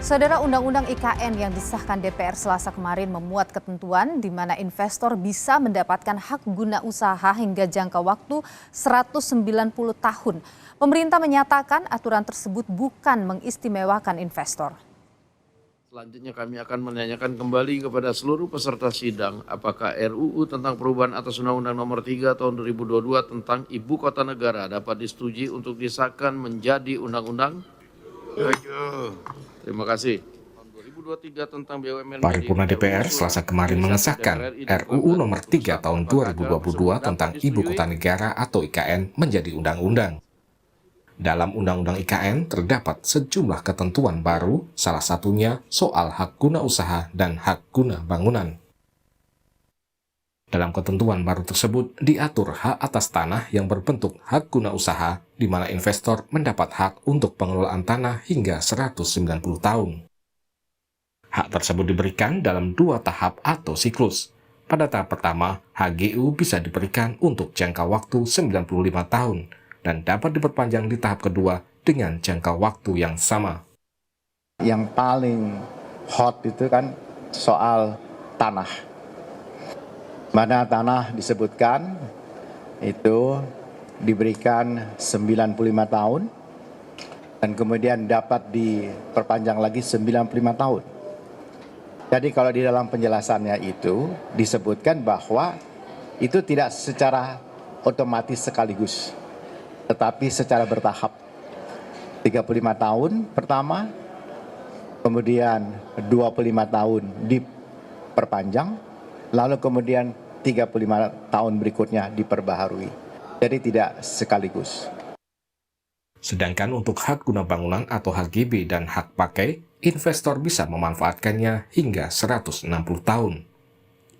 Saudara, Undang-Undang IKN yang disahkan DPR Selasa kemarin memuat ketentuan di mana investor bisa mendapatkan hak guna usaha hingga jangka waktu 190 tahun. Pemerintah menyatakan aturan tersebut bukan mengistimewakan investor. Selanjutnya kami akan menanyakan kembali kepada seluruh peserta sidang apakah RUU tentang perubahan atas Undang-Undang Nomor 3 Tahun 2022 tentang Ibu Kota Negara dapat disetujui untuk disahkan menjadi undang-undang. Terima kasih. Tahun 2023 tentang BUMN. Paripurna DPR Selasa kemarin mengesahkan RUU Nomor 3 Tahun 2022 tentang Ibu Kota Negara atau IKN menjadi undang-undang. Dalam Undang-Undang IKN terdapat sejumlah ketentuan baru, salah satunya soal hak guna usaha dan hak guna bangunan. Dalam ketentuan baru tersebut diatur hak atas tanah yang berbentuk hak guna usaha, di mana investor mendapat hak untuk pengelolaan tanah hingga 190 tahun. Hak tersebut diberikan dalam 2 tahap atau siklus. Pada tahap pertama, HGU bisa diberikan untuk jangka waktu 95 tahun, dan dapat diperpanjang di tahap kedua dengan jangka waktu yang sama. Yang paling hot itu kan soal tanah. Mana tanah disebutkan itu diberikan 95 tahun dan kemudian dapat diperpanjang lagi 95 tahun. Jadi kalau di dalam penjelasannya itu disebutkan bahwa itu tidak secara otomatis sekaligus, tetapi secara bertahap. 35 tahun pertama, kemudian 25 tahun diperpanjang, lalu kemudian 35 tahun berikutnya diperbaharui. Jadi tidak sekaligus. Sedangkan untuk hak guna bangunan atau HGB dan hak pakai, investor bisa memanfaatkannya hingga 160 tahun.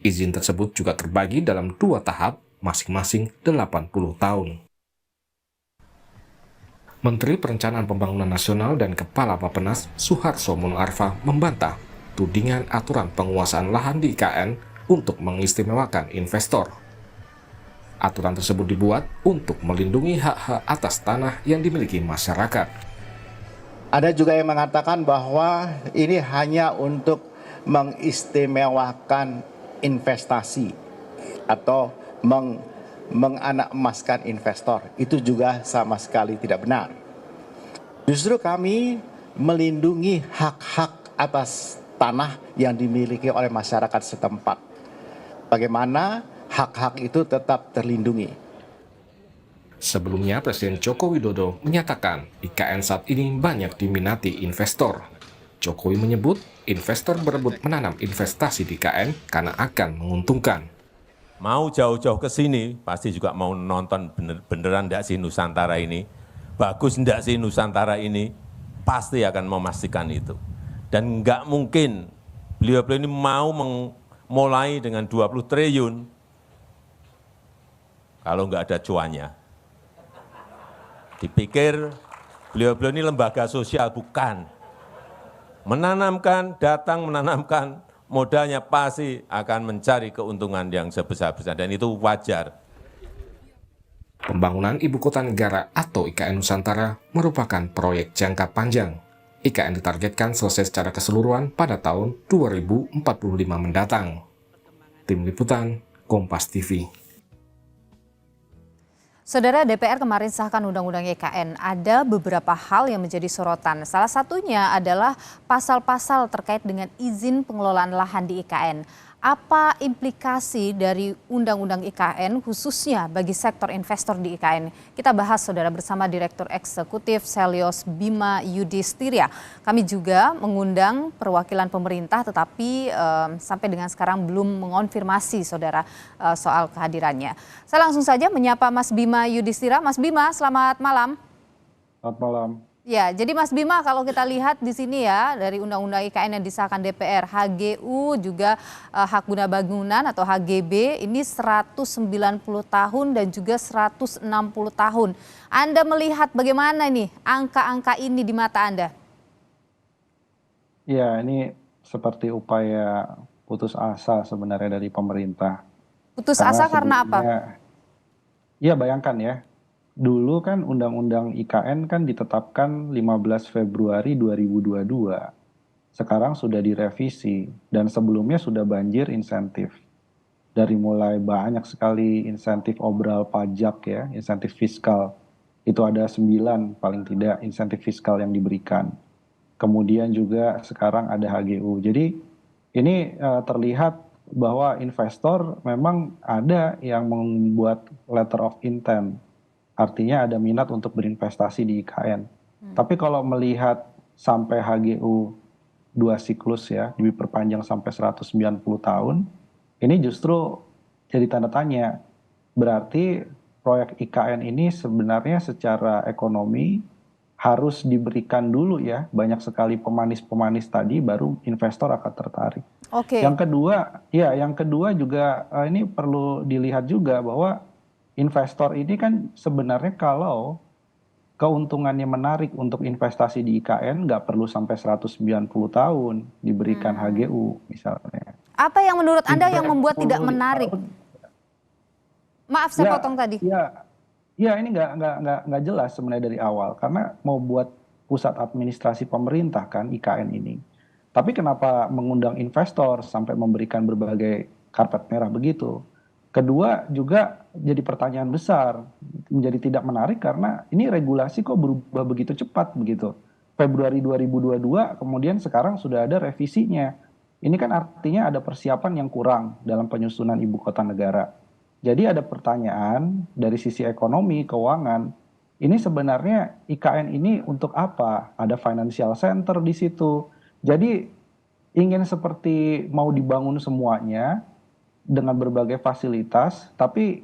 Izin tersebut juga terbagi dalam 2 tahap, masing-masing 80 tahun. Menteri Perencanaan Pembangunan Nasional dan Kepala Bappenas Suharso Monoarfa membantah tudingan aturan penguasaan lahan di IKN untuk mengistimewakan investor. Aturan tersebut dibuat untuk melindungi hak-hak atas tanah yang dimiliki masyarakat. Ada juga yang mengatakan bahwa ini hanya untuk mengistimewakan investasi atau menganak emaskan investor. Itu juga sama sekali tidak benar. Justru kami melindungi hak-hak atas tanah yang dimiliki oleh masyarakat setempat. Bagaimana hak-hak itu tetap terlindungi. Sebelumnya, Presiden Joko Widodo menyatakan IKN saat ini banyak diminati investor. Jokowi menyebut investor berebut menanam investasi di IKN karena akan menguntungkan. Mau jauh-jauh ke sini, pasti juga mau nonton beneran enggak sih Nusantara ini, bagus enggak sih Nusantara ini, pasti akan memastikan itu. Dan enggak mungkin beliau-beliau ini mau memulai dengan 20 triliun kalau enggak ada cuannya. Dipikir beliau-beliau ini lembaga sosial, bukan. Menanamkan, datang menanamkan, modalnya pasti akan mencari keuntungan yang sebesar-besar, dan itu wajar. Pembangunan Ibu Kota Negara atau IKN Nusantara merupakan proyek jangka panjang. IKN ditargetkan selesai secara keseluruhan pada tahun 2045 mendatang. Tim Liputan, Kompas TV. Saudara, DPR kemarin sahkan Undang-Undang IKN. Ada beberapa hal yang menjadi sorotan. Salah satunya adalah pasal-pasal terkait dengan izin pengelolaan lahan di IKN. Apa implikasi dari Undang-Undang IKN khususnya bagi sektor investor di IKN? Kita bahas, Saudara, bersama Direktur Eksekutif Selyos Bima Yudhistira. Kami juga mengundang perwakilan pemerintah, tetapi sampai dengan sekarang belum mengonfirmasi, Saudara, soal kehadirannya. Saya langsung saja menyapa Mas Bima Yudhistira. Mas Bima, selamat malam. Selamat malam. Ya, jadi Mas Bima, kalau kita lihat di sini ya, dari Undang-Undang IKN yang disahkan DPR, HGU juga hak guna bangunan atau HGB ini 190 tahun dan juga 160 tahun. Anda melihat bagaimana nih angka-angka ini di mata Anda? Ya, ini seperti upaya putus asa sebenarnya dari pemerintah. Putus asa karena apa? Ya, bayangkan ya. Dulu kan Undang-Undang IKN kan ditetapkan 15 Februari 2022. sekarang sudah direvisi dan sebelumnya sudah banjir insentif. Dari mulai banyak sekali insentif obral pajak ya, insentif fiskal. Itu ada 9 paling tidak insentif fiskal yang diberikan. Kemudian juga sekarang ada HGU. Jadi ini terlihat bahwa investor memang ada yang membuat letter of intent. Artinya ada minat untuk berinvestasi di IKN. Tapi kalau melihat sampai HGU 2 siklus ya, diperpanjang sampai 190 tahun, ini justru jadi tanda tanya. Berarti proyek IKN ini sebenarnya secara ekonomi harus diberikan dulu ya, banyak sekali pemanis-pemanis tadi baru investor akan tertarik. Oke. Yang kedua juga ini perlu dilihat juga bahwa investor ini kan sebenarnya kalau keuntungannya menarik untuk investasi di IKN nggak perlu sampai 190 tahun diberikan HGU misalnya. Apa yang menurut Anda yang membuat tidak menarik? Maaf saya Ya, potong tadi. Ya ini nggak jelas sebenarnya dari awal karena mau buat pusat administrasi pemerintah kan IKN ini. Tapi kenapa mengundang investor sampai memberikan berbagai karpet merah begitu? Kedua juga jadi pertanyaan besar, menjadi tidak menarik karena ini regulasi kok berubah begitu cepat begitu. Februari 2022 kemudian sekarang sudah ada revisinya. Ini kan artinya ada persiapan yang kurang dalam penyusunan ibu kota negara. Jadi ada pertanyaan dari sisi ekonomi, keuangan, ini sebenarnya IKN ini untuk apa? Ada financial center di situ. Jadi ingin seperti mau dibangun semuanya dengan berbagai fasilitas, tapi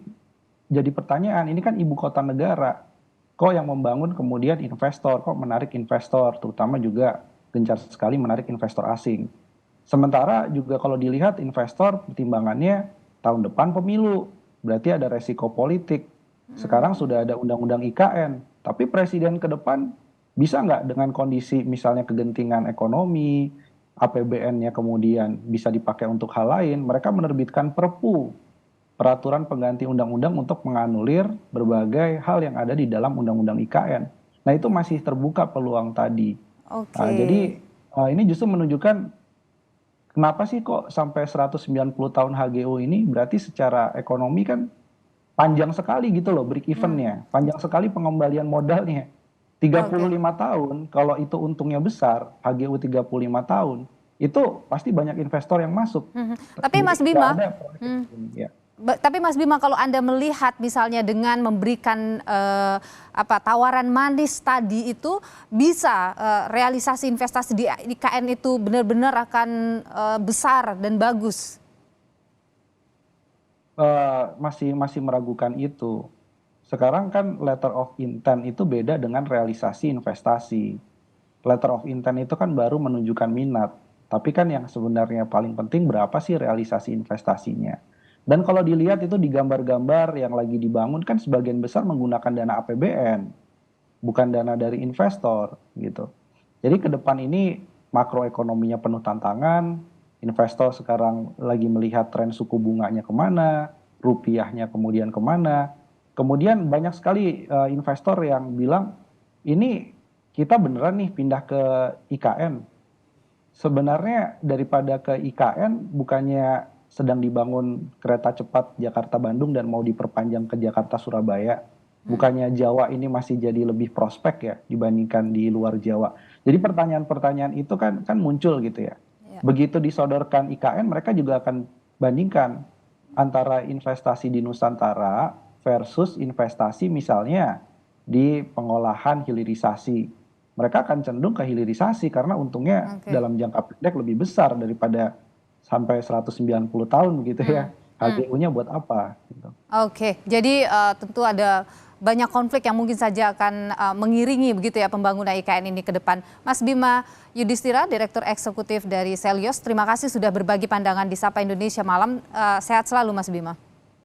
jadi pertanyaan, ini kan ibu kota negara. Kok yang membangun kemudian investor, kok menarik investor, terutama juga gencar sekali menarik investor asing. Sementara juga kalau dilihat investor pertimbangannya tahun depan pemilu, berarti ada resiko politik. Sekarang sudah ada undang-undang IKN, tapi presiden ke depan bisa nggak dengan kondisi misalnya kegentingan ekonomi, APBN-nya kemudian bisa dipakai untuk hal lain, mereka menerbitkan perpu, peraturan pengganti undang-undang untuk menganulir berbagai hal yang ada di dalam undang-undang IKN. Nah itu masih terbuka peluang tadi. Oke. Jadi ini justru menunjukkan kenapa sih kok sampai 190 tahun HGU ini berarti secara ekonomi kan panjang sekali gitu loh break even-nya, panjang sekali pengembalian modalnya. 35 tahun, kalau itu untungnya besar, HGU 35 tahun, itu pasti banyak investor yang masuk. Tapi Mas Jadi Bima, nggak ada proyek ini, ya. Tapi Mas Bima kalau Anda melihat misalnya dengan memberikan tawaran manis tadi itu bisa realisasi investasi di IKN itu benar-benar akan besar dan bagus. Masih meragukan itu. Sekarang kan letter of intent itu beda dengan realisasi investasi. Letter of intent itu kan baru menunjukkan minat. Tapi kan yang sebenarnya paling penting berapa sih realisasi investasinya. Dan kalau dilihat itu di gambar-gambar yang lagi dibangun kan sebagian besar menggunakan dana APBN. Bukan dana dari investor gitu. Jadi ke depan ini makroekonominya penuh tantangan. Investor sekarang lagi melihat tren suku bunganya kemana. Rupiahnya kemudian kemana. Kemudian banyak sekali investor yang bilang, ini kita beneran nih pindah ke IKN. Sebenarnya daripada ke IKN bukannya sedang dibangun kereta cepat Jakarta-Bandung dan mau diperpanjang ke Jakarta-Surabaya. Bukannya Jawa ini masih jadi lebih prospek ya dibandingkan di luar Jawa. Jadi pertanyaan-pertanyaan itu kan muncul gitu ya. Begitu disodorkan IKN mereka juga akan bandingkan antara investasi di Nusantara versus investasi misalnya di pengolahan hilirisasi. Mereka akan cenderung ke hilirisasi karena untungnya dalam jangka pendek lebih besar daripada sampai 190 tahun begitu ya. HGU-nya buat apa? Gitu. Oke, jadi tentu ada banyak konflik yang mungkin saja akan mengiringi begitu ya pembangunan IKN ini ke depan. Mas Bima Yudhistira, Direktur Eksekutif dari Selyos, terima kasih sudah berbagi pandangan di Sapa Indonesia Malam. Sehat selalu Mas Bima.